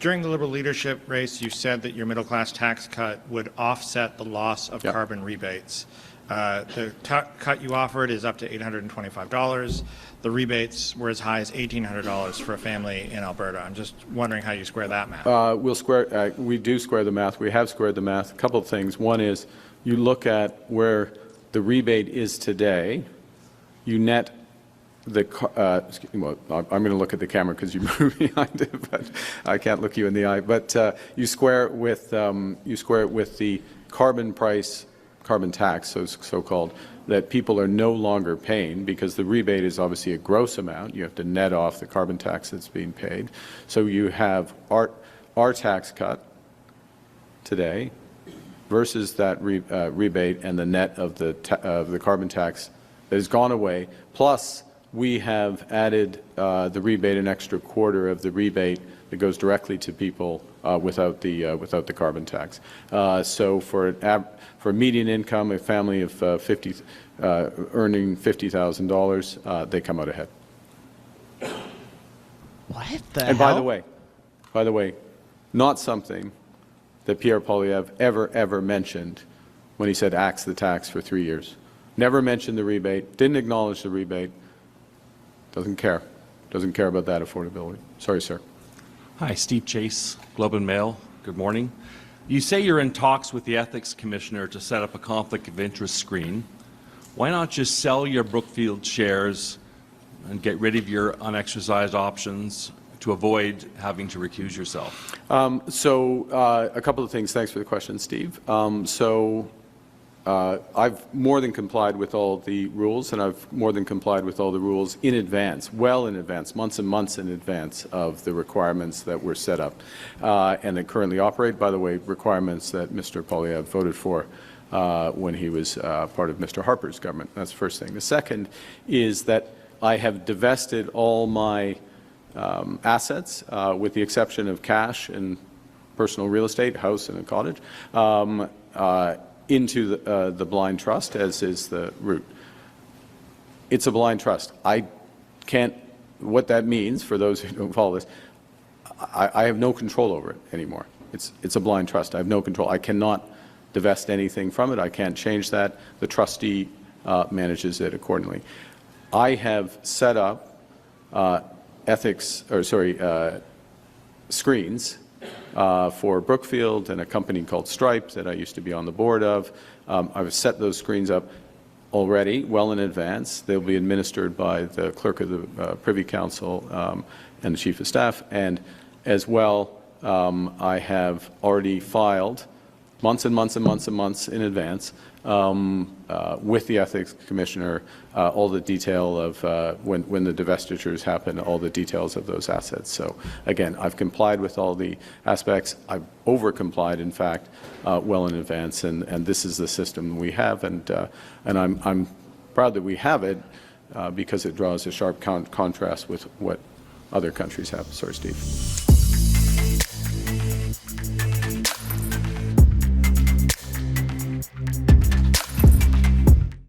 During the Liberal leadership race, you said that your middle-class tax cut would offset the loss of carbon rebates. The cut you offered is up to $825. The rebates were as high as $1,800 for a family in Alberta. I'm just wondering how you square that math. We do square the math. We have squared the math. A couple of things. One is you look at where the rebate is today. You net the. Well, I'm going to look at the camera because you moved behind it, but I can't look you in the eye. But you square it with the carbon price. Carbon tax, so-called, that people are no longer paying because the rebate is obviously a gross amount. You have to net off the carbon tax that's being paid. So you have our tax cut today versus that rebate and the net of the carbon tax that has gone away. Plus, we have added the rebate, an extra quarter of the rebate that goes directly to people without the carbon tax. So for a median income, a family of earning $50,000, they come out ahead. What the and hell? by the way, not something that Pierre Poilievre ever mentioned when he said axe the tax for 3 years. Never mentioned the rebate, didn't acknowledge the rebate, doesn't care about that affordability. Sorry, sir. Hi, Steve Chase, Globe and Mail. Good morning. You say you're in talks with the Ethics Commissioner to set up a conflict of interest screen. Why not just sell your Brookfield shares and get rid of your unexercised options to avoid having to recuse yourself? A couple of things. Thanks for the question, Steve. I've more than complied with all the rules, and I've more than complied with all the rules in advance, well in advance, months and months in advance of the requirements that were set up and that currently operate. By the way, requirements that Mr. Poilievre voted for when he was part of Mr. Harper's government. That's the first thing. The second is that I have divested all my assets, with the exception of cash and personal real estate, house and a cottage, into the blind trust, as is the route. It's a blind trust. I can't, what that means, for those who don't follow this, I have no control over it anymore. It's a blind trust. I have no control. I cannot divest anything from it. I can't change that. The trustee manages it accordingly. I have set up screens for Brookfield and a company called Stripe that I used to be on the board of. I've set those screens up already, well in advance. They'll be administered by the clerk of the Privy Council and the Chief of Staff. And as well, I have already filed months and months and months and months in advance with the Ethics Commissioner all the detail of when the divestitures happen, all the details of those assets. So again, I've complied with all the aspects. I've over-complied, in fact, well in advance, and this is the system we have, and I'm proud that we have it because it draws a sharp contrast with what other countries have. Sorry, Steve.